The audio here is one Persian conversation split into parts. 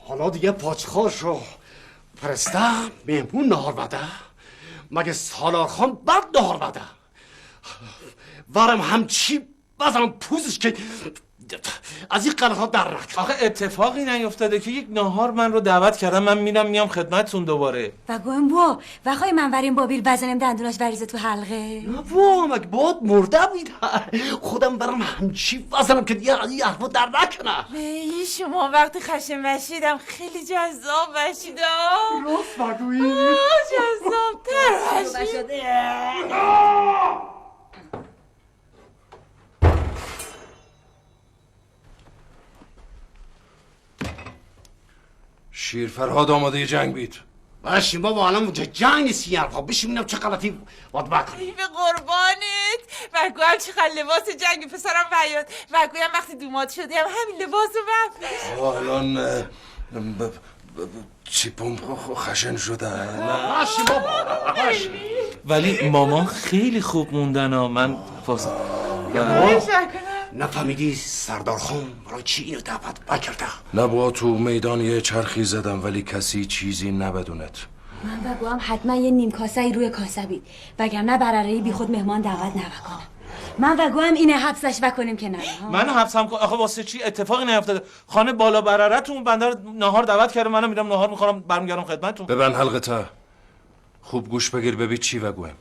حالا دیگه پاچخاشو فرستم مهمون نهار بده. مگه سالار خان بد نهار بده؟ ورم همچی بزنم پوزش که از این قلقها در نکنه. آخه اتفاقی نیفتاده که یک نهار من رو دعوت کردم، من میام خدمتتون دوباره. و گویم وا وقای من وریم بابیل بزنم دندوناش بریزه تو حلقه. وا مگه باد مرده بیده خودم برم همچی بزنم که دیگه این حرفا در نکنه. شما وقتی خشم بشیدم خیلی جذاب بشیدم. راست بگویی؟ جذاب تر بشید. شیر فرهاد آماده جنگ بید. باشیم بابا الان جنگ نیست این حرفا. بشیم اینم چه غلطی واد بکنی. به قربانت وگویم چقدر لباس جنگی پسرم بیاد. وگویم وقتی دومات شدیم همین لباس رو بفرست. الان چیپم خشن شده. باشیم بابا باشیم. ولی مامان خیلی خوب موندن ها. من نفهمیدی سردار خان برای چی اینو دعوت بکرده؟ نه با تو میدان یه چرخی زدم ولی کسی چیزی نبدوند. من بگوام حتما یه نیم کاسه روی کاسه بید وگرنه برارهی بی خود مهمان دعوت نکنم. من بگوام اینه حبسش بکنیم که نه. من حبسم کن. آخه واسه چی؟ اتفاقی نیفتاده. خانه بالا بررتون بنده نهار دعوت کرده، منم میرم نهار میخورم برمیگردم خدمتتون. ببند حلقته. خوب گوش بگیر ببین چی بگویم.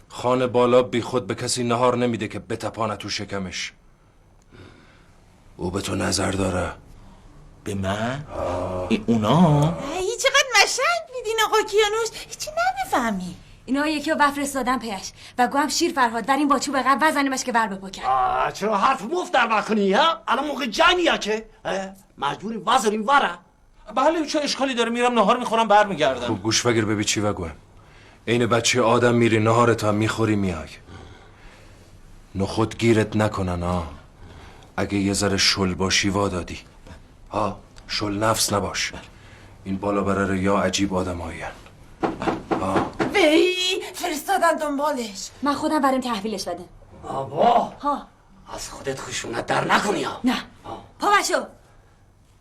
خانه بالا بی خود به کسی نهار نمیده که بتپانه تو شکمش. او به تو نظر داره. به من؟ اونا؟ ای چقدر مشنگ میدین آقا کیانوش، هیچی نمیفهمی. اینا یکی رو بفرستادن پیش و گوهم شیر فرهاد بریم با چوب قبل بزنیمش که بر بپکن. چرا حرف مفت در بکنی ها؟ الان موقع جنگیه که مجبوریم بذاریم وره. بله چه اشکالی داره؟ میرم نهار میخورم برمیگردم. خوب گوش بگیر ببین چی بگویم. این بچه آدم میری نهارت هم میخوری میای. نخود گیرت نکنن ها. اگه یه ذره شل باشی وادادی ها. شل نفس نباش. این بالا برره یا عجیب آدم هاین ها. وی فرستادن دنبالش. من خودم بریم تحویلش بدم. بابا ها از خودت خشونت در نکنی ها. نه پا بشو.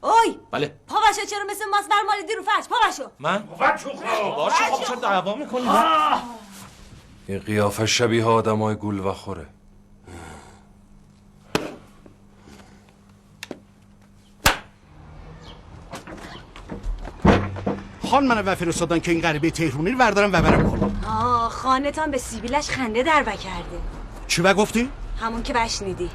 اوی بله پا بشو. چرا مثل ماس برمالیدی رو فرش؟ پا بشو. من؟ باشه خب چرا دعوا میکنی؟ این قیافه شبیه آدم های گول و خوره. خان منو فرستادن که این غریبه تهرونی رو بردارم و برم بالا. خانتان به سیبیلش خنده در بکرده. چی گفتی؟ همون که بشنیدی.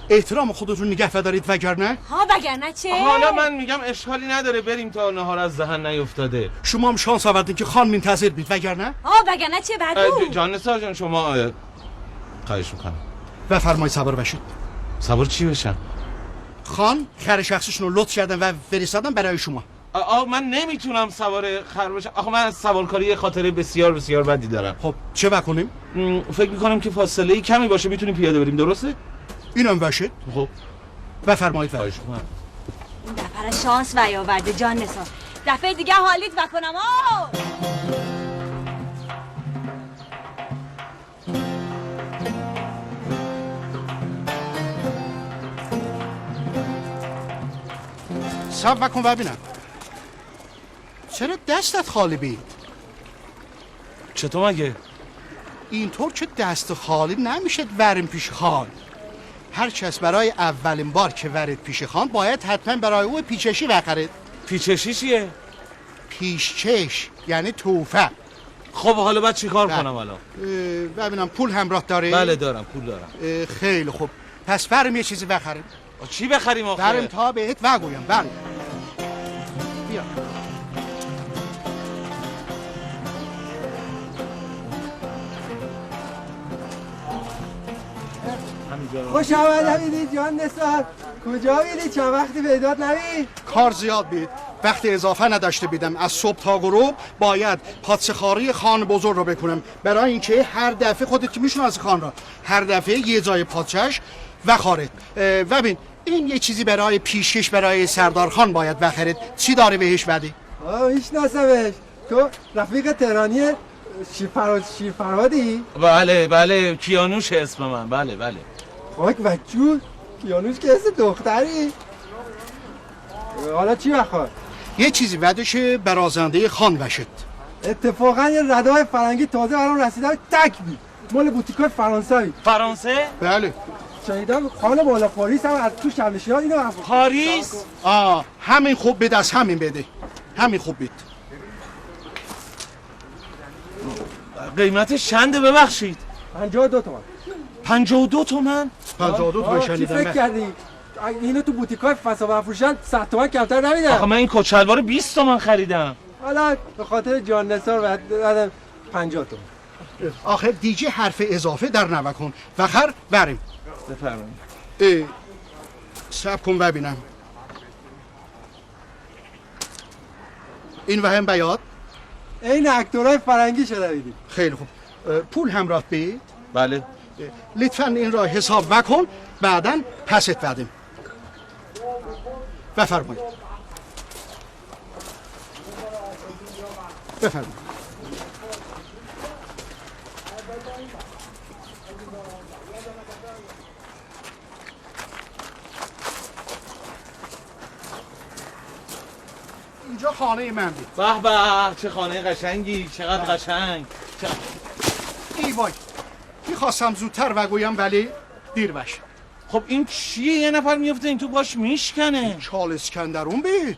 احترام خودتون نگه دارید وگرنه؟ ها وگرنه چه؟ حالا من میگم اشکالی نداره بریم تا نهار از دهن نیفتاده. شما هم شانس آوردین که خان منتظر بید وگرنه؟ ها وگرنه چه بگو؟ جان ساجان شما خواهش میکنم بفرمایید سوار بشید. سوار چی بشم؟ خان خر شخصیشون رو لطف کردن و فرستادن برای شما. من نمیتونم سوار خر بشم. آخه من از سوارکاری خاطره بسیار بسیار بدی دارم. خب چه بکنیم؟ فکر میکنم که فاصله کمی باشه میتونیم پیاده بریم. درسته؟ اینم باشه. خب بفرمایید. خواهش میکنم. این دفعه شانس ویاورده جان نثار. دفعه دیگه حالیت بکنم. صبر کن ببینم. چرا دستت خالی بید؟ چطور مگه؟ اینطور که دست خالی نمیشه وریم پیش خان. هر کس برای اولین بار که ورید پیش خان باید حتما برای او پیچشی بخرید. پیچشی چیه؟ پیشچش یعنی توفه. خب حالا بعد چی کار کنم الان؟ ببینم پول همراه داری؟ بله دارم پول دارم. خیلی خوب پس بریم یه چیزی بخریم. چی بخریم آخه؟ بریم تا بهت وگویم. بله بیا. خوش آمدید جان نثار. کجا بیدی؟ چند وقتی پیدات نبید؟ کار زیاد بید. وقتی اضافه نداشته بیدم از صبح تا غروب باید پادشاهی خان بزرگ رو بکنم برای اینکه هر دفعه خودت که میشون از خان را هر دفعه یه جای پادشاهش و خارد. ببین این یه چیزی برای پیشکش برای سردار خان باید بخرید. چی داره بهش بدی؟ میشناسمش. تو رفیق تهرانی شیرفرهادی؟ بله کیانوش اسم من. بله خاک وجود کیانوش که اسم دختری. حالا چی بخواد؟ یه چیزی وعده شه برازنده خان بشد. اتفاقا یه ردای فرنگی تازه برام رسیده تک بی مال بوتیکای فرانسوی. فرانسه؟ بله. شنیدم خان بالا پاریس هم از تو شمشیرات اینو هم پاریس؟ همین خوب بده، از همین بده. همین خوب بید. قیمتش چنده ببخشید؟ 52 تومن. 52 تومن؟ 52 تومن چی شنیدم فکر من. کردی؟ اینو تو بوتیکای فسا بفروشن 100 تومن کمتر نمیدن. آخه من این کچلوار 20 تومن خریدم. حالا به خاطر جان نثار بعد 50 تومن. آخه دیگه حرف اضافه در نوکن. وخر بریم. بفرمایید. سب کن ببینم. این وهم بیاد. این اکتورای فرنگی شده بیدی. خیلی خوب. پول همراه بید. بله. لطفاً این را حساب وکن، بعداً پست بدیم. بفرمایید. بفرمایید. اینجا خانه من بود. به به چه خانه قشنگی، چقدر قشنگ. ای وای، میخواستم زودتر بگویم ولی دیر بشه. خب این چیه؟ یه نفر میفته این تو باش میشکنه. چال اسکندرون بید.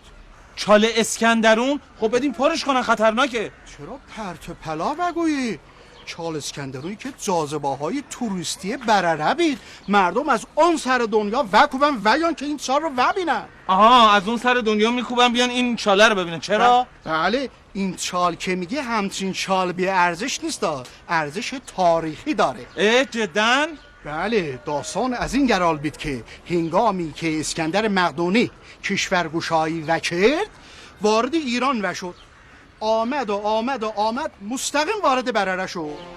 چاله اسکندرون؟ خب بدین پرش کنن، خطرناکه. چرا پرت و پلا بگویی؟ چال اسکندرونی که جاذبه های توریستی برره بید. مردم از اون سر دنیا وکوبن ویان که این چال رو ببینن. آها، از اون سر دنیا میکوبن بیان این چاله رو ببینن. چرا؟ بله، این چال که میگه همچین چال بی ارزش نیست، ارزش تاریخی داره. جدن؟ بله، داستان از این گرال بید که هنگامی که اسکندر مقدونی کشورگشایی وکرد وارد ایران وشد. آمد مستقیم وارد برره شد.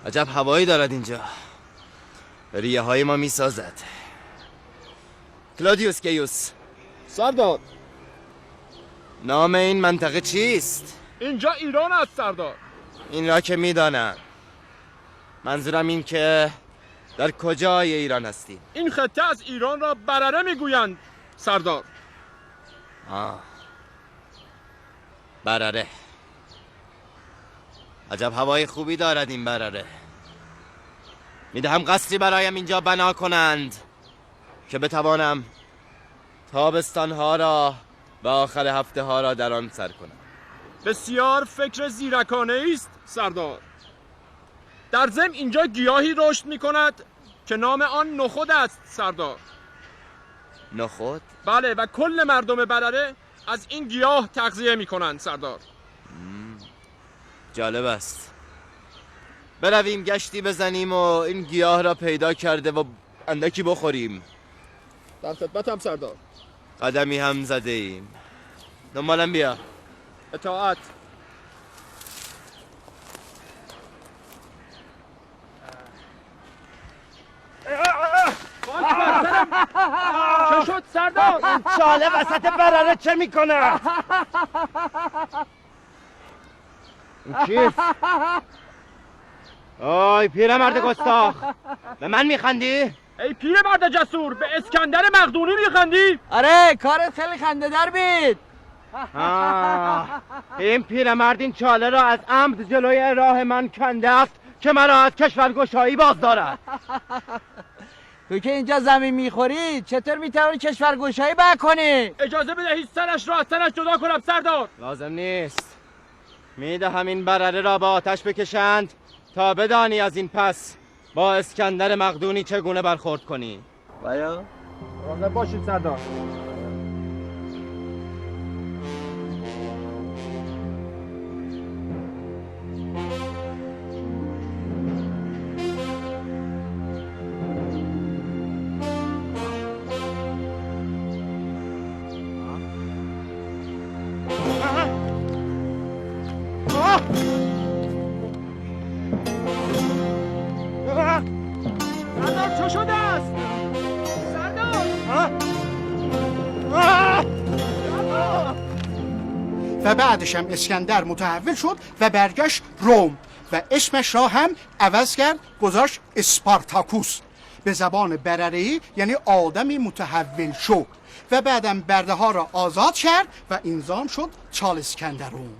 عجب هوایی دارد اینجا. ریه های ما میسازد. کلادیوس گیوس. سردار، نام این منطقه چیست؟ اینجا ایران است سردار. این را که میدانم. منظورم این که در کجای ایران هستی؟ این خطه از ایران را برره میگویند سردار. برره. عجب هوای خوبی دارد این برره. میدهم قصری برایم اینجا بنا کنند که بتوانم تابستانها را و آخر هفته ها را در آن سر کنم. بسیار فکر زیرکانه است سردار. در ضمن اینجا گیاهی رشد میکند که نام آن نخود است سردار. نخود؟ بله، و کل مردم برره از این گیاه تغذیه میکنند سردار. جالب است. برویم گشتی بزنیم و این گیاه را پیدا کرده و اندکی بخوریم. در خدمتم سردار. قدمی هم زده ایم. دنبالم بیا. اطاعت. چه شد سردار؟ این چاله وسط برره چه میکنه؟ این چیست؟ آی پیرمرد گستاخ، به من میخندی؟ ای پیرمرد جسور، به اسکندر مقدونی میخندی؟ آره، کارت خیلی خنده در بید. این پیرمرد این چاله را از عمد جلوی راه من کنده است که مرا از کشورگشایی باز دارد. تو که اینجا زمین میخوری چطور میتونی کشورگشایی بکنی؟ اجازه بدهید سرش را از تنش جدا کنم سردار. لازم نیست. میدهم این برره را با آتش بکشند تا بدانی از این پس با اسکندر مقدونی چگونه برخورد کنی. بایا؟ راضی باشید سردار. و بعدش هم اسکندر متحول شد و برگشت روم و اسمش را هم عوض کرد، گذاشت اسپارتاکوس. به زبان برره‌ای یعنی آدمی متحول شو. و بعدم برده ها را آزاد کرد و اینزام شد چال اسکندرون.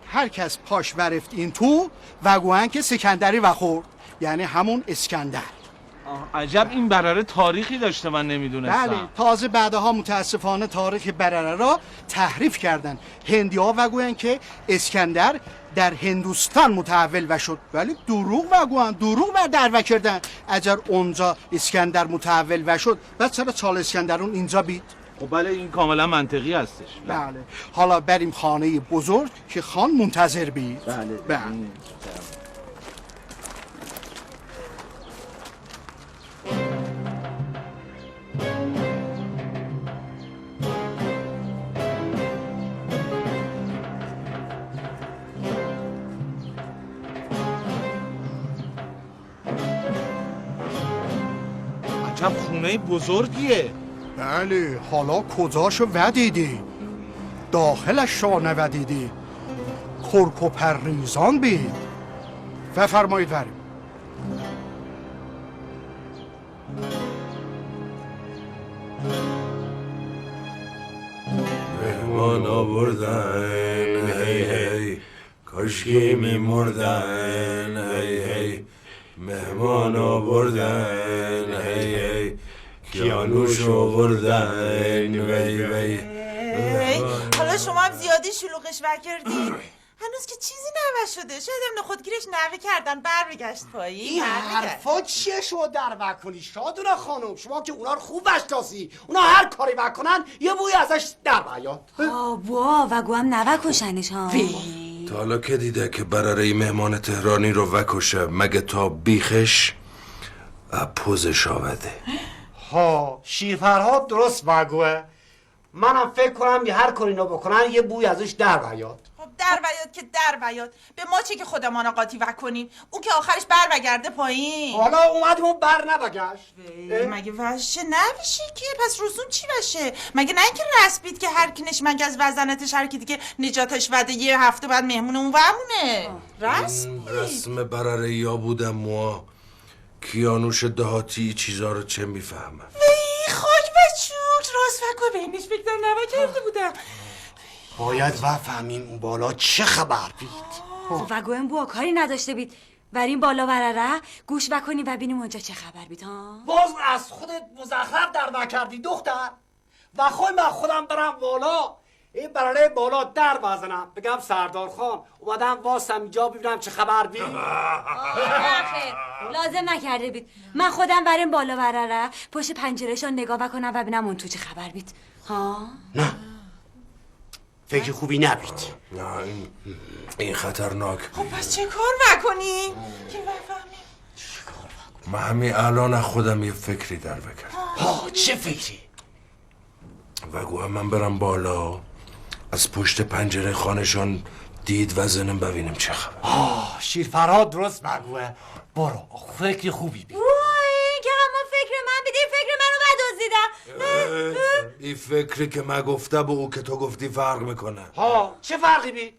هر کس پاش ورفت این تو و گوهن که سکندری و خورد، یعنی همون اسکندر. عجب این برره تاریخی داشته من نمیدونستم. بله، تازه بعدها متاسفانه تاریخ برره را تحریف کردن. هندی‌ها و گوین که اسکندر در هندوستان متحول و شد، ولی دروغ و گوین، دروغ بر در کردن. اگر اونجا اسکندر متحول و شد، بعد چرا چال اسکندرون اینجا بید؟ خب بله این کاملا منطقی هستش. بله. حالا بریم خانه بزرگ که خان منتظر بید. بله. عجب خونه بزرگیه. بله، حالا کجاشو ودیدی؟ داخلش را نودیدی؟ کرک و پریزان بید. بفرمایید بریم. مهمان آوردن هی هی، کاشکی میمردن هی هی. مهمان آوردن هی هی، کیانوش آوردن وی وی. حالا شما هم زیادی شلوغش کردی. هنوز که چیزی نوه شده. شاید هم نخودگیرش نوه کردن بگشت پایین. این حرفا چیه شما در وکنی شادونه خانم؟ شما که اونا رو خوب بشناسی، اونا هر کاری بکنن یه بوی ازش در بیاد. بابا و گوهم نوه کشنش ها. تا حالا که دیده که براره مهمان تهرانی رو وکشه مگه تا بیخش پوزش آوده؟ ها شیرفرهاد درست بگوه. منم فکر کنم یه هر کاری اینا بکنن یه بوی ازش در بیاد. خب در بیاد که در بیاد. به ما چه که خودمان قاطی وکنیم؟ اون که آخرش بر بگرده پایین. حالا اومدیم اون بر نبگشت. مگه وشه نبشه که؟ پس رسوم چی بشه؟ مگه نه اینکه رسبید که هر کی نشمنگ از وزنتش هر کی دیگه نجاتش وده یه هفته بعد مهمون اون ومونه. رسم براره یا بودم ما کیانوش دهاتی چیزا رو چه میفهمه؟ خاک بچوک راست فکر بینش فکر نوه کرده بودم. باید بفهمیم اون بالا چه خبر بید. و گوهم بوا کاری نداشته بید بریم بالا برره گوش بکنیم و بینیم اونجا چه خبر بید ها. باز از خودت مزخرف در نکردی دختر. و خواهی من خودم برم بالا این براره بالا در بزنم بگم سردار خان اومدم واسم اینجا ببینم چه خبر بید. لازم نکرده بید. من خودم بریم بالا برره پشت پنجرهشون نگاه بکنم و ببینم اون تو چه خبر بید ها. نه فکر خوبی نبید. نه این خطرناک. خب پس چه کار بکنیم که بفهمیم؟ من همین الان خودم یه فکری در بکردم. چه فکری؟ و گوهم من برم بالا از پشت پنجره خانشان دید وزنم ببینیم چه خبر. شیرفرهاد درست بگوه. برو فکر خوبی بید. وای که همون فکر من بیدی فکر منو بدوزیدم. این فکری که من گفته با او که تو گفتی فرق میکنه. چه فرقی بید؟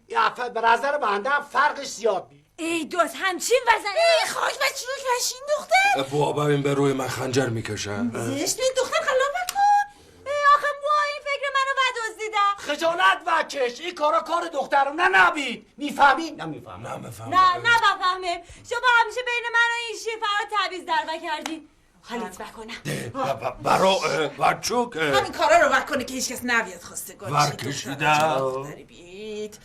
به نظر بنده فرقش زیاد بید. ای دوست همچین وزن. ای خاک بچوک بشین دختر. بوا ببین به روی من خنجر میکشن. زشت این دختر خلاف نکن. آخه بوا این فکر منو بدوزیدم. خجالت وکش. این کارا کار دخترونه نبید. میفهمی؟ نمیفهم. نه بفهمم. شما همیشه بین من و این شیرفرهاد تبعیض در کردین. حالت بکنم برا بچوک همین کارا رو بکنه که هیچ کس نوید خواسته ورکشیدم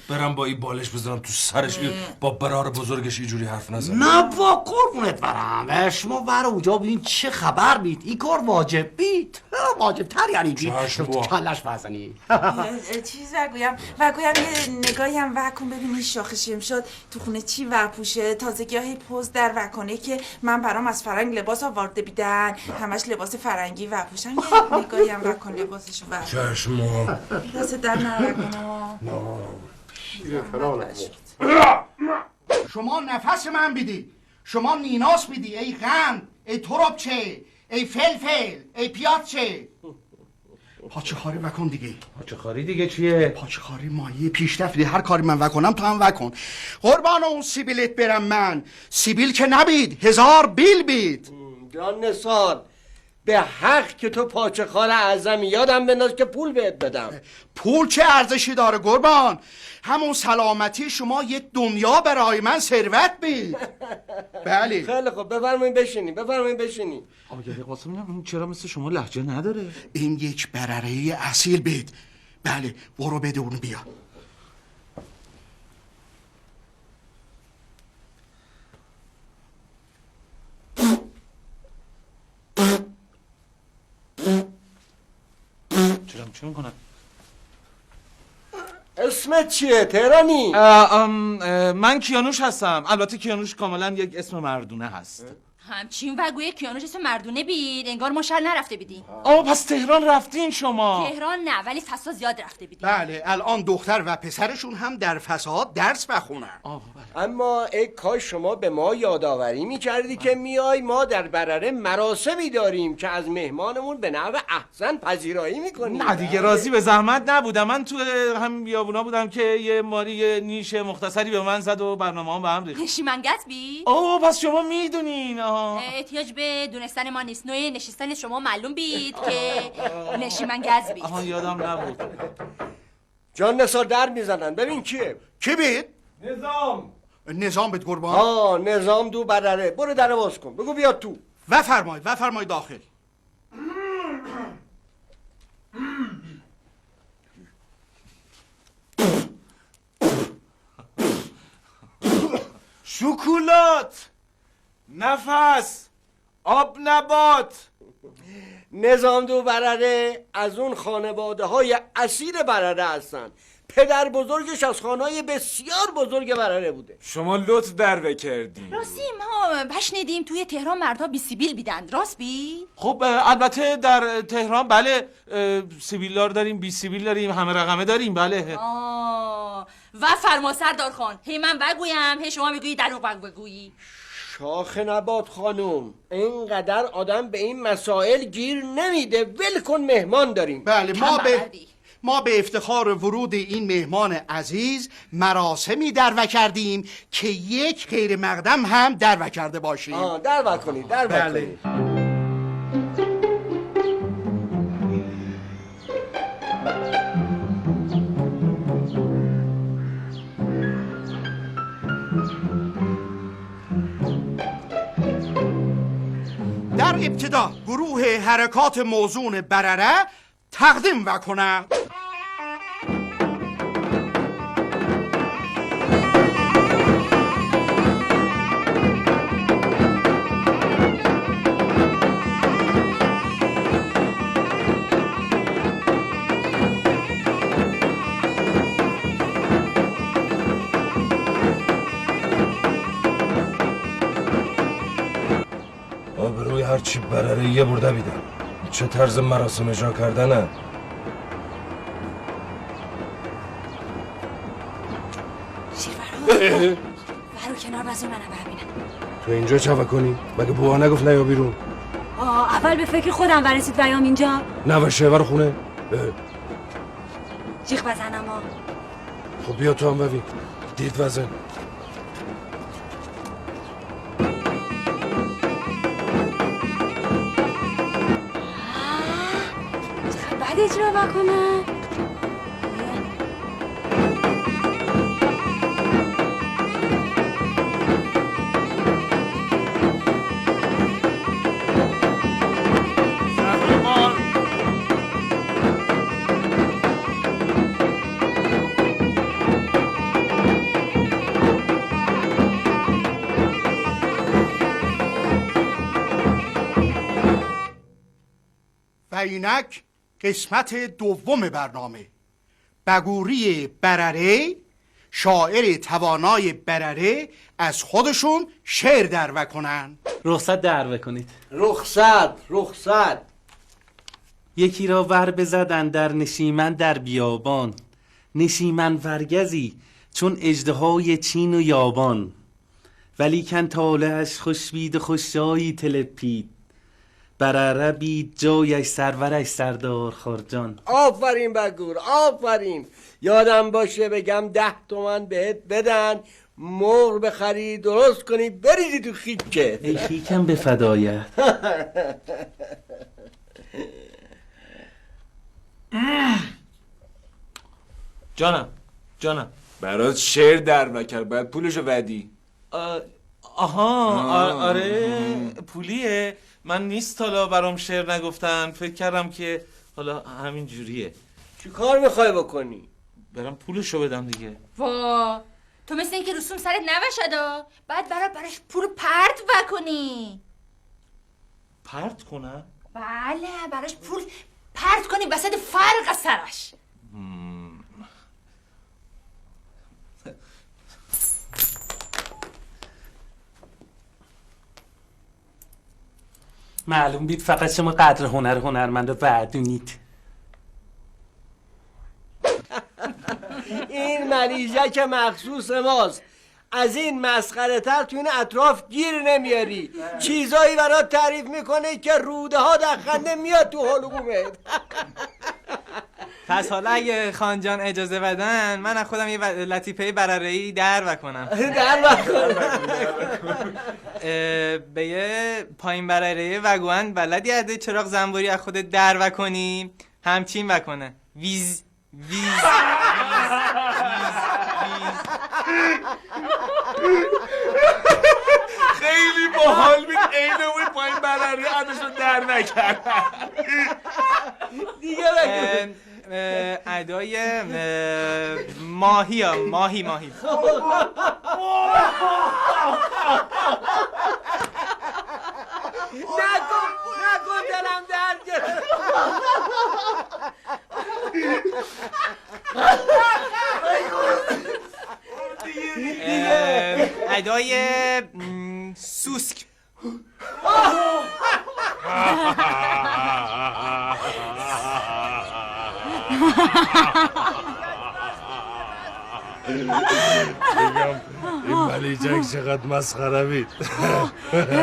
برم با این بالش بزنم تو سرش با برار بزرگش اینجوری حرف نزن. نه با قربونت برم. شما برای اونجا ببین چه خبر بید. این کار واجب بید. واجب تر یعنی بید تو کلش بزنی. چیز بگویم یه نگاهی هم وکن ببینی شاخشیم شد تو خونه چی ورپوشه. تازگی های پوز در وکنه که من برام از فرنگ لباس آورده بیدن همش لباس فرنگی ورپوشم. یه نگاهی هم وکن لباسشو ورپوشه. چشمو دست در نرکنم. شما نفس من بیدی، شما نیناس بیدی، ای قند، ای ترابچه، ای فلفل، ای پیازچه. پاچه خاری وکن دیگه. پاچه خاری دیگه چیه؟ پاچه خاری مایه پیشرفته. هر کاری من وکنم تو هم وکن. قربان اون سیبیلت برم من. سیبیل که نبید، 1000 بیل بید. جان نثار، به حق که تو پاچه خار اعظمی یادم بنداز که پول بهت بدم. پول چه ارزشی داره قربان؟ همون سلامتی شما یک دنیا برای من ثروت بید. بله. خیلی خوب، بفرمایید بشینی. آقای قاسم این چرا مثل شما لهجه نداره؟ این یک برره اصیل بید. بله، برو بده اونو بیا. چه میکنن؟ اسمت چیه تهرانی؟ من کیانوش هستم. البته کیانوش کاملا یک اسم مردونه هست. همچین وگوی کیانوش اسم مردونه بید، انگار ما شهر نرفته بیدیم. پس تهران رفتین شما؟ تهران نه، ولی فساد زیاد رفته بیدیم. بله، الان دختر و پسرشون هم در فساد درس بخونن. اما ای کاش شما به ما یادآوری میکردی که میای ما در برره مراسمی داریم که از مهمانمون به نحو احسن پذیرایی میکنیم. نه دیگه راضی به زحمت نبودم. من تو هم بیابونا بودم که یه ماری یه نیش مختصری به من زد و برنامه هم به هم ریخت. نشیمنگت بی؟ پس شما میدونین. احتیاج به دونستن ما نیست. نوع نشستن شما معلوم بید که نشیمنگز بید. یادم نبود. جان نثار در میزنن، ببین کیه؟ کی بید؟ نظام بید قربان. نظام دو برره. برو در باز کن، بگو بیاد تو. بفرمای داخل. شکلات، نفس، آب نبات. نظام دو برره از اون خانواده های اصیل برره هستن. پدر بزرگش از خانهای بسیار بزرگ برره بوده. شما لطف در بکردین. راستی ما شنیدیم توی تهران مردها بی سیبیل بیدن، راست بی؟ خب البته در تهران بله، سیبیلدار داریم، بی سیبیل داریم، همه رقمه داریم. بله. و فرما سردار خان، هی من بگویم هی شما بگویی دروغ بگویی. شاخ نبات خانم، اینقدر آدم به این مسائل گیر نمیده. ول کن، مهمان داریم. بله، ما به افتخار ورود این مهمان عزیز مراسمی درو کردیم که یک غیر مقدم هم درو کرده باشیم. درو کنید. بله. در ابتدا گروه حرکات موزون برره تقدیم وکنم. آبروی هرچی برره یه برده بیدن. چه طرز مراسم اجرا کردنه؟ شیرفرما برو کنار بزن منم ببینم. تو اینجا چه کنی؟ مگه بوها نگفت نیا بیرون؟ اول به فکر خودم برسید بیام اینجا. نه باشه، برو خونه. جیغ بزنم خب بیا تو هم ببین. دید وزن. بعد اجرا بکنم. و اینک قسمت دوم برنامه. بگوری برره، شاعر توانای برره از خودشون شعر درو کنن. رخصت درو کنید. رخصت. یکی را ور بزدن در نشیمن در بیابان، نشیمن ورگزی چون اژدهای چین و یابان، ولیکن طالعش خوشبید و خوشجایی تلپید، برره بید جایش سرورش سردار خارجان. آفرین بگور، آفرین. یادم باشه بگم 10 تومن بهت بدن، مهر بخری درست کنی بریزی تو خیکه. ای خیکم به فدایت. جانم برات شعر در نکرد، باید پولشو بدی. آره پولیه. من نیست حالا برام شعر نگفتن، فکر کردم که حالا همین جوریه. چی کار میخوای بکنی؟ برم پولشو بدم دیگه. وا تو مثل اینکه رسوم سرت نوشدا، بعد براش پول پرت بکنی. پرت کنم؟ بله براش پول پرت کنی وسط فرق سرش. معلوم بید فقط شما قدر هنرمند رو بدونید. این ملیجک مخصوص ماست. از این مسخره تر تو این اطراف گیر نمیاری. چیزایی برات تعریف میکنه که روده ها در خنده میاد تو حلقومت. پس حالا اگه خانجان اجازه بدن من از خودم یه لطیفه برره‌ای در بکنم. به یه پایین برره‌ای وگوان بلدی عده چراغ زنبوری از خودت در بکنی همچین بکنه ویز ویز. خیلی باحال بود. عین اون پایین برری عدشو در نکرد. دیگه بگو. ادای ماهی ها ماهی نکن دلم درد گرفت. ادای سوسک. این ملیجک چقدر مسخره بید.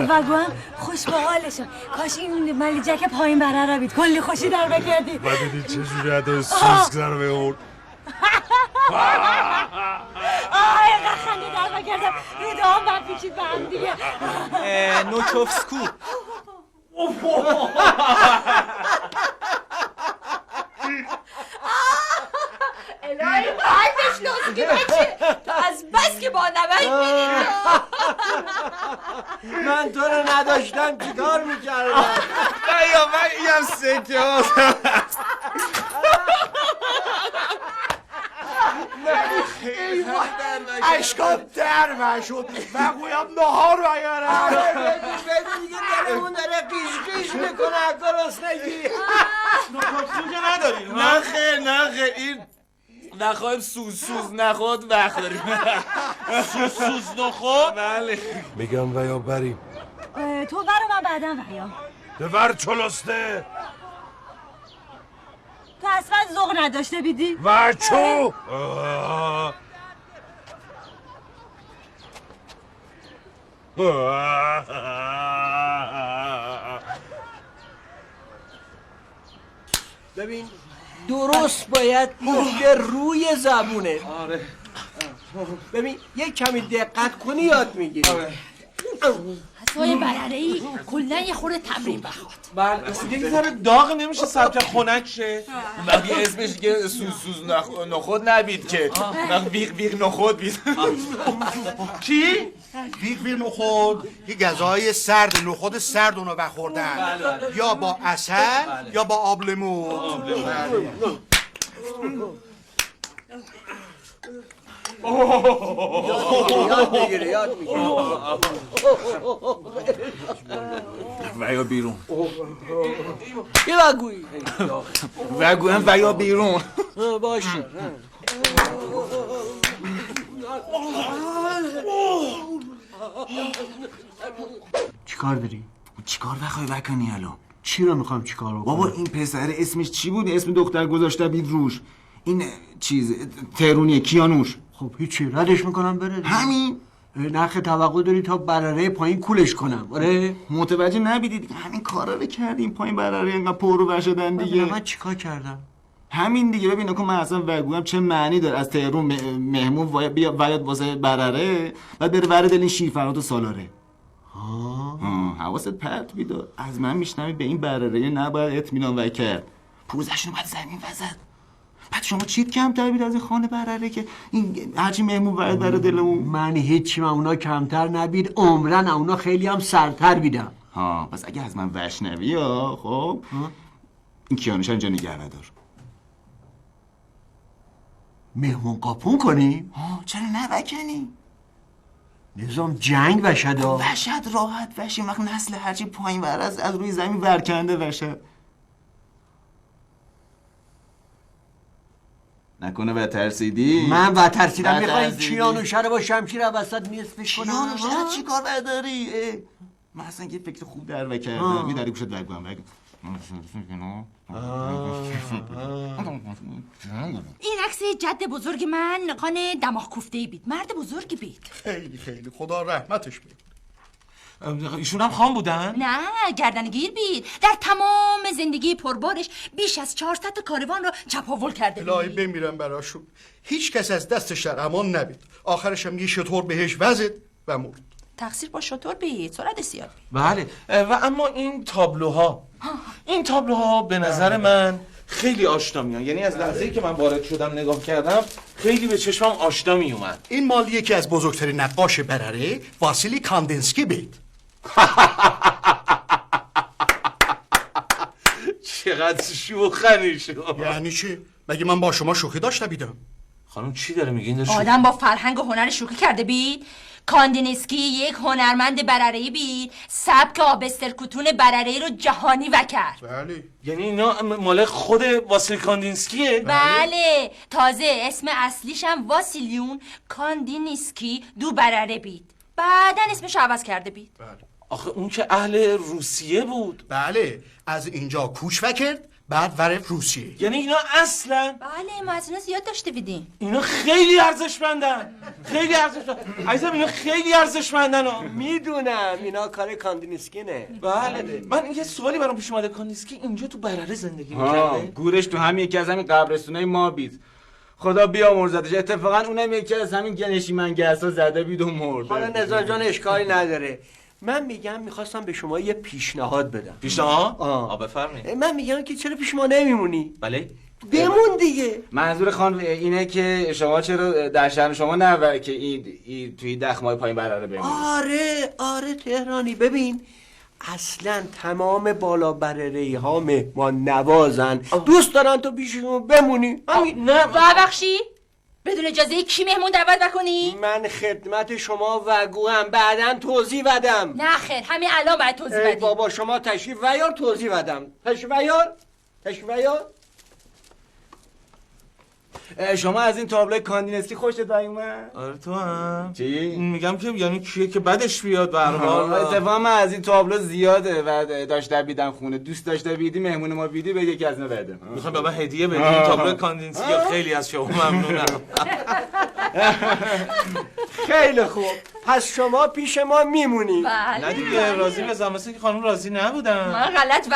وگوام خوش به حالشم. کاش این ملیجک پایین بره را بید. کلی خوشی در بکردی. و دیدی چجوری عده سوسک در به اون. اینقدر خنده در بکردم روده هم برپیچید به هم دیگه. نوچوفسکو. الهی قلبش لازگی بچه تو از بس که با نمک میدید. من تو رو نداشتم چیکار میکردم؟ نه یا من اینم سکه ها. اشکام در مشود بگویم نهار بیارم. بگو دیگه دلمون داره قیش میکنه از گرسنگی. نوچوفسکو که نداریم. نه خیر این نخواهیم سوز نخواد وقت داریم. سوز نخود؟ بله. میگم ویا بریم. تو برو من بعدا ویا. دور چلسته تو اصلا ذوق نداشته بیدی؟ ورچو ببین درست باید اینجا روی زبونه. آره. ببین یک کمی دقت کنی یاد میگیری. حسای برره‌ای کلا یه خورده تمرین بخواد. بله یه ذره داغ نمیشه سبک خنک شه. وقتی اسمش که سوز نخود نبید که ویق نخود بید. چی؟ ویق نخود یه غذای سرد، نخود سرد اونو بخوردن یا با عسل یا با آب لیمو. یاد میگیره ویا بیرون. یه بگویی وگویم ویا بیرون. باشه. چیکار داری؟ چیکار بخوای بکنی الان؟ چی رو میخوام چیکار بکنم؟ بابا این پسر اسمش چی بود؟ اسم دختر گذاشته بید روش. این چیز تهرونیه، کیانوش. خب هیچی ردش میکنم بره. همین نرخ توقع داری تا برره پایین کولش کنم. آره متوجه نبیدید همین کارا رو کردیم پایین برره اینقدر پر و شدن دیگه. من چیکار کردم؟ همین دیگه. ببین که من اصلا وگوام چه معنی داره از تهران مهمون باید واسه برره بعد بره ورد این شیرفرات و سالاره. حواست پرت بیدار. از من میشنمی به این برره نباید اطمینان وکرد. پوزشونو باید زمین وزد. بعد شما چیت کمتر بید از این خانه برره که این هرچی مهمون باید بره دلمون. من هیچی من اونا کمتر نبید، عمرن اونا خیلی هم سرتر بیدم. پس اگه از من وشنوی خب این کیانوش اینجا نگه ندار. مهمون قاپون کنی؟ چرا نوکنی؟ نظام جنگ وشد وشد راحت وشیم وقت نسل هرچی پایین ور از روی زمین ورکنده وشد. نکنه و ترسیدی؟ من و ترسیدم. میخوایی کیانوشه رو با شمشیر وسط نصفش کنم؟ کیانوشه رو چی کار داری؟ من اصلا یه فکر خوب در کردم. میداری گوشت وگوام این عکس جد بزرگ من خان دماغ کوفته‌ای بید. مرد بزرگی بید. خیلی خدا رحمتش بید. ایشون هم خان بودن؟ نه گردنگیر بید. در تمام زندگی پربارش بیش از 400 تا کاروان رو چپاول کرده بید. الهی بمیرم براشون. هیچ کس از دستش در امان نبید. آخرش هم یه شطور بهش وزد و مرد. تقصیر با شطور بید، سرعت زیاد. بله. و اما این تابلوها به نظر من خیلی آشنا میان. یعنی از لحظه‌ای که من وارد شدم نگاه کردم خیلی به چشمم آشنا می اومد. این مال یکی از بزرگترین نقاش برره واسیلی کاندینسکی بید. چقدر شوخنی شما. یعنی چی؟ مگه من با شما شوخی داشته بیدم؟ خانم چی داره میگین؟ آدم با فرهنگ و هنر شوخی کرده بید. کاندینسکی یک هنرمند برره‌ای بید. سبک آبسترکوتون برره‌ای رو جهانی وکرد. بله. یعنی اینا مال خود واسیل کاندینسکیه؟ بله. تازه اسم اصلیش هم واسیلیون کاندینسکی دو برره بید. بعدن اسمش عوض کرده بید. بله. آخه اون که اهل روسیه بود. بله. از اینجا کوچ وکرد بعد ور روسیه. یعنی اینا اصلا بله ما از اینا زیاد داشته بیدیم. اینا خیلی ارزشمندن. خیلی ارزشمندن. عزیزم اینا خیلی ارزشمندن. میدونم اینا کار کاندینسکینه. بله. من یه سوالی برام پیش اومده. کاندینسکی اینجا تو برره زندگی می‌کرده؟ گورش تو همین یکی از همین قبرستونای ما بید. خدا بیامرزتش. اتفاقا اونم یکی از همین نشیمنگسا زده بید و مرده. حالا نزار جان اشکالی نداره. من میگم میخواستم به شما یه پیشنهاد بدم. پیشنهاد؟ بفرمایید. من میگم که چرا پیش ما نمیمونی؟ بله. بمون دیگه. منظور خان اینه که شما چرا در شهر شما نه که این توی دخمای پایین برره بمونی؟ آره تهرانی. ببین اصلا تمام بالا برره‌ای ها مهمان نوازن. دوست دارن تو پیششون بمونی. همین. نه ببخشی؟ بدون اجازه کی مهمون دعوت بکنی؟ من خدمت شما وگوام. بعداً توضیح بدم. نه خیر همین الان باید توضیح بدی. بابا شما تشریف بیار توضیح بدم. تشریف بیار. شما از این تابلو کاندینسکی خوشت اومد؟ آره تو هم. چی؟ میگم که یعنی کیه که بدش بیاد به هر حال. اتفاقا من از این تابلو زیاده و داشته بیدم خونه. دوست داشته بیدی مهمون ما بیدی به یکی از اینا بده. میخوام بابا هدیه بدی این تابلو کاندینسکی. خیلی از شما ممنونم. خیلی خوب. پس شما پیش ما میمونی. نه دیگه راضی بزن. مثل که خانم راضی نبودن. من غلط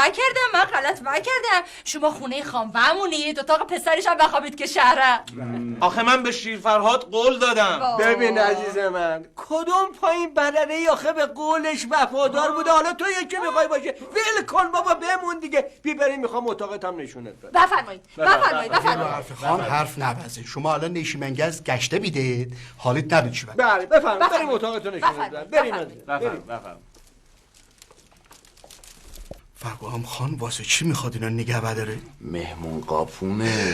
کردم. شما خونه خام بمونید. اتاق پسرش هم بخوابید که شهره. آخه من به شیرفرهاد قول دادم. ببین عزیز من کدوم پایین برره ای آخه به قولش وفادار بوده؟ حالا تو یکی میخوای باشه؟ ول کن بابا بمون دیگه. بریم میخوام اتاقت هم نشونت بدم. بفرمایید. خان حرف نوزه. شما الان نشیمنگز گشته بیدید حالیت نبید شود. بله بفرمایید. بریم اتاقتون نشونت بدم. بریم. بفرم. وگوام خان واسه چی میخواد اینا نگه بداره؟ مهمون قاپونه.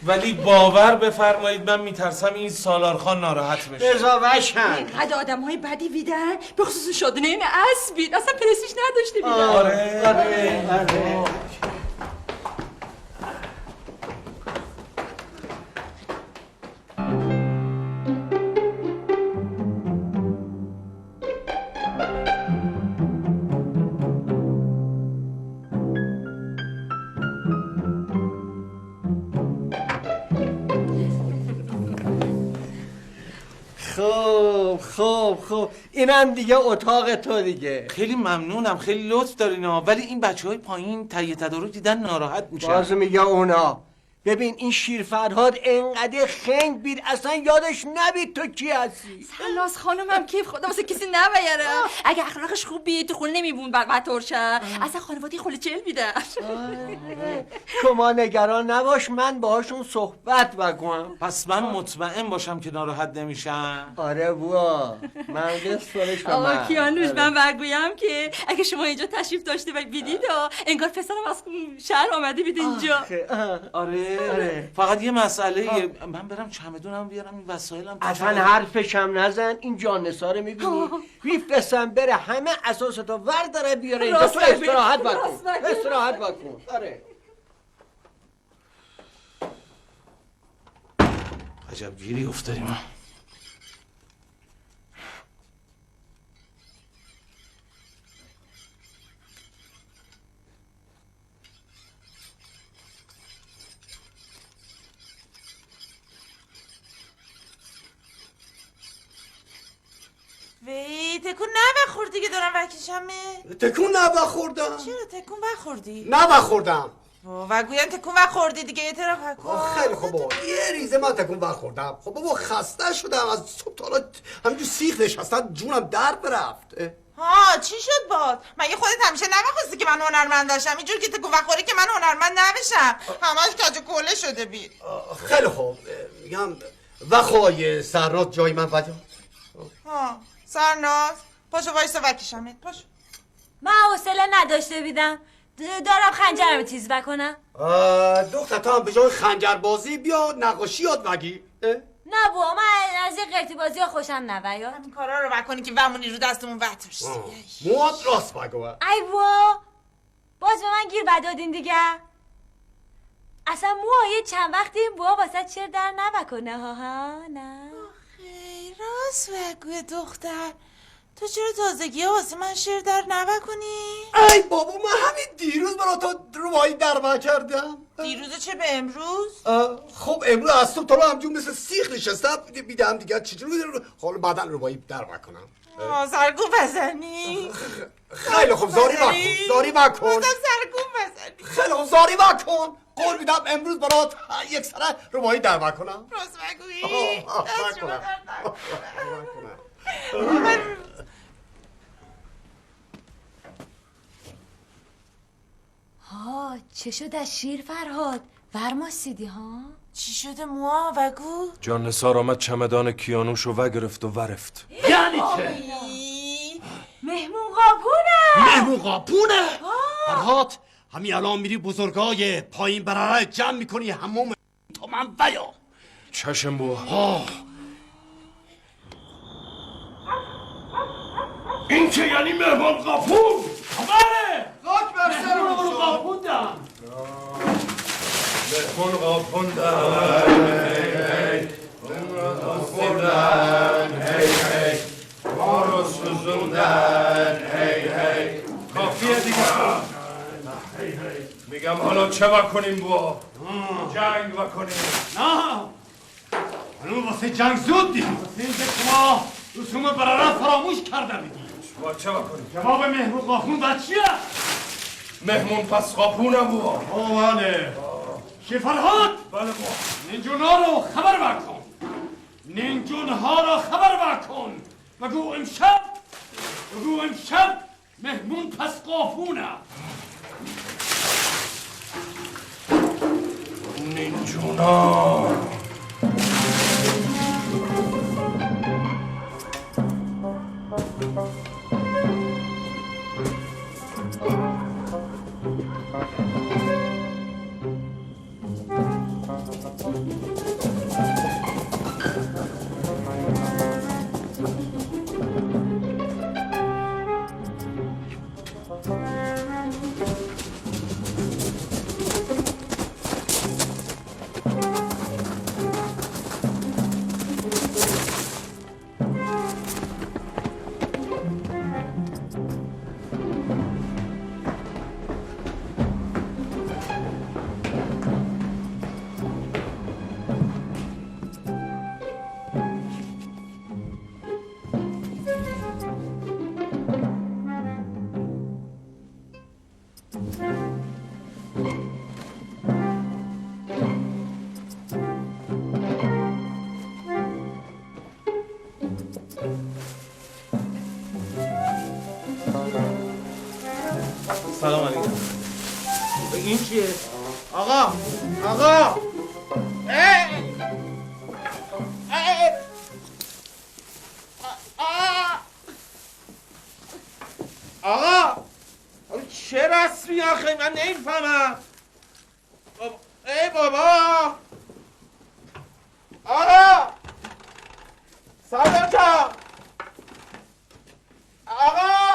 ولی باور بفرمایید من میترسم این سالارخان ناراحت بشه. رضا وشن اینقدر آدم های بدی بیدن به خصوص شادنه این اسبید اصلا پرستیژ نداشته بیدن. آره. خوب اینم دیگه اتاق تو دیگه. خیلی ممنونم، خیلی لطف دارین ها، ولی این بچهای پایین تهیه تدارک دیدن ناراحت میشن. باز میگه اونا. ببین این شیرفرهاد انقدر خنگ بید اصلا یادش نبید تو کی هستی. سلاس خانمم کیف خدا واسه کسی نبیاره. اگه اخلاقش خوب بید تو خونه نمیبون بعد ترشه. اصلا خانواده خل چل بیده. شما نگران نباش، من باهاشون صحبت بکنم. پس من مطمئن باشم که ناراحت نمیشن. آره بوا من دستورش به آقا من. کیانوش من برگویم که اگه شما اینجا تشریف داشته و بیدید انگار پسرم از شهر آمده بید اینجا. آره فقط یه مسئله، من برم چمدونم بیارم این وسایلم. اصلا حرفش هم نزن، این جانسا رو میبینی میفرستم بره همه اساستو ورداره بیاره اینجا. تو استراحت بکن. آره عجب گیری افتادیم. وی تکون نبخوردی که دارم وکیشمه؟ تکون نبخوردم. چرا تکون بخوردی؟ نبخوردم. و گویم تکون بخوردی دیگه اعتراف کن. خیلی خوب بابا یه ریزه من تکون بخوردم. خب بابا خسته شدم از صبح تا حالا همینجور سیخ نشستم جونم در برفت. ها چی شد باد؟ مگه خودت همیشه نمیخواستی که من هنرمند باشم؟ اینجور که تکون بخوری که من هنرمند نبشم. همش کج کله شده بید. خیلی خوب میگم وخوای سرناز جای من بجا. ها سرناز پاشو وایسا وکیشمت پاشو. من حوصله نداشته بیدم دارم خنجرم تیز بکنم. دختر تو هم به جای خنجر بازی بیا نقاشی یاد بگی. نه بابا من از این قرتی بازی ها خوشم نمیاد. این کارا رو بکنی که ومونی رو دستمون وترشتی. موات راست بگو. ای بابا باز به من گیر بدادین دیگه. اصلا یه چند وقتی این بابا واسه چر در نبکنه ها نه. خیلی راست بگوی دختر. تو چرا تازگی واسه من شعر در نبکنی؟ ای بابا من همین دیروز برا تو روایی در کردم. دیروز چه به امروز؟ خب امروز از صبح تا رو همجور مثل سیخ نشستم بیدم دیگه چجوری حالا بعدا روایی در کنم. سرگو بزنی؟ خیلی خوب زاری بکن. سرگو بزنی. خیلی خوب زاری بکن. قول میدم امروز برات یک سره روایی در کنم. راست بگویی؟ ها چه شد از شیر فرهاد؟ ورماسیدی ها؟ چی شده موها بگو؟ جان نثار آمد چمدان کیانوشو وگرفت و ورفت. یعنی چه؟ مهمون قاپونه. مهمون قاپونه؟ فرهاد همین الان میری بزرگای پایین براره جمع میکنی هموم تو من بیا. چشم بوا. این که یعنی مهمان قاپون. بله خاک بر سر رو قاپوندم. مهمان قاپوندن هی ما رو سوزوندن هی کافیه دیگه. میگم حالا چه بکنیم بوا؟ جنگ بکنیم. نه هنوز واسه جنگ زود دیم. واسه اینکه شما رسوم براره فراموش کرده بگی. با چه بکنیم؟ جواب مهمون قاپون بعد چیه؟ مهمون پس قاپونم بوا. بله شفرهات. بله بوا. نینجونها رو خبر بکن. نینجونها رو خبر بکن. بگو امشب مهمون پس قاپونه. نینجونا آقا آقا آقا چه رسمی آخه من نمیفهمم. ای بابا آقا سردار جان آقا